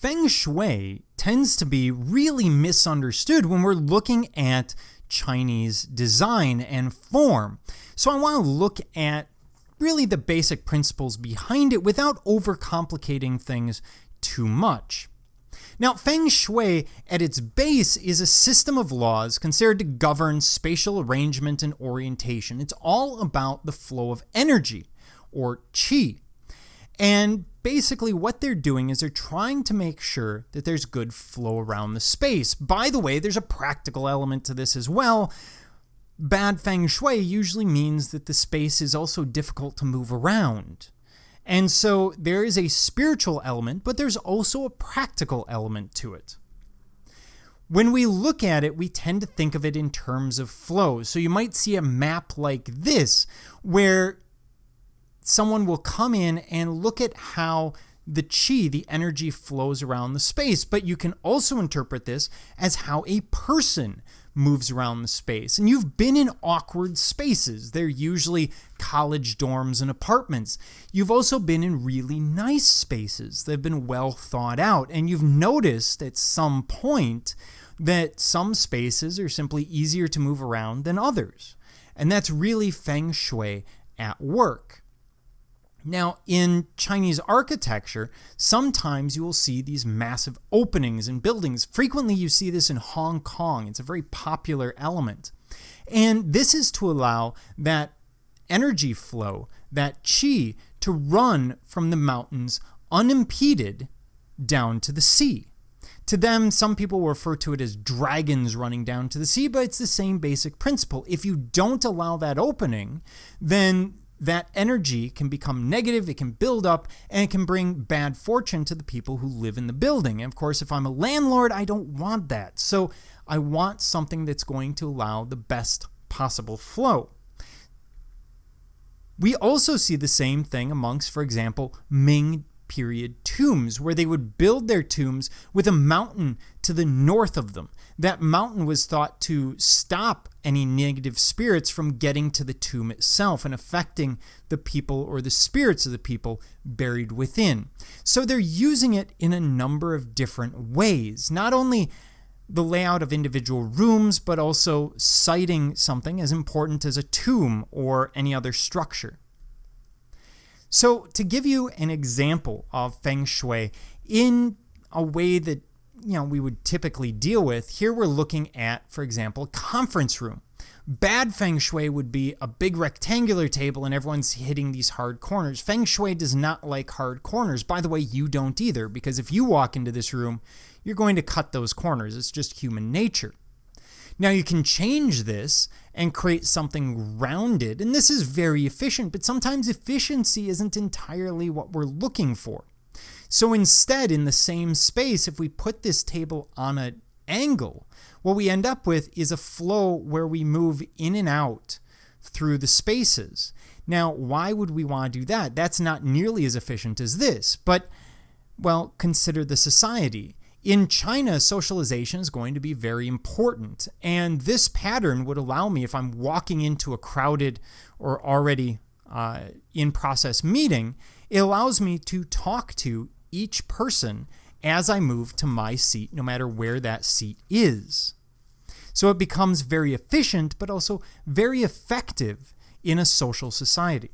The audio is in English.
Feng Shui tends to be really misunderstood when we're looking at Chinese design and form. So I want to look at really the basic principles behind it without overcomplicating things too much. Now, Feng Shui at its base is a system of laws considered to govern spatial arrangement and orientation. It's all about the flow of energy, or qi. And basically what they're doing is they're trying to make sure that there's good flow around the space. By the way, there's a practical element to this as well. Bad Feng Shui usually means that the space is also difficult to move around. And so there is a spiritual element, but there's also a practical element to it. When we look at it, we tend to think of it in terms of flow. So you might see a map like this, where someone will come in and look at how the qi, the energy, flows around the space. But you can also interpret this as how a person moves around the space. And you've been in awkward spaces. They're usually college dorms and apartments. You've also been in really nice spaces. They've been well thought out. And you've noticed at some point that some spaces are simply easier to move around than others. And that's really Feng Shui at work. Now, in Chinese architecture, sometimes you will see these massive openings in buildings. Frequently, you see this in Hong Kong. It's a very popular element. And this is to allow that energy flow, that qi, to run from the mountains unimpeded down to the sea. To them, some people refer to it as dragons running down to the sea, but it's the same basic principle. If you don't allow that opening, then that energy can become negative, it can build up, and it can bring bad fortune to the people who live in the building. And of course, if I'm a landlord, I don't want that. So I want something that's going to allow the best possible flow. We also see the same thing amongst, for example, Ming period tombs, where they would build their tombs with a mountain to the north of them. That mountain was thought to stop any negative spirits from getting to the tomb itself and affecting the people or the spirits of the people buried within. So they're using it in a number of different ways, not only the layout of individual rooms, but also citing something as important as a tomb or any other structure. So to give you an example of Feng Shui in a way that we would typically deal with, here we're looking at, for example, a conference room. Bad Feng Shui would be a big rectangular table and everyone's hitting these hard corners. Feng Shui does not like hard corners. By the way, you don't either, because if you walk into this room, you're going to cut those corners. It's just human nature. Now you can change this and create something rounded, and this is very efficient, but sometimes efficiency isn't entirely what we're looking for. So instead, in the same space, if we put this table on an angle, what we end up with is a flow where we move in and out through the spaces. Now, why would we want to do that? That's not nearly as efficient as this, but, well, consider the society. In China, socialization is going to be very important, and this pattern would allow me, if I'm walking into a crowded or already in-process meeting, it allows me to talk to each person as I move to my seat, no matter where that seat is. So it becomes very efficient, but also very effective in a social society.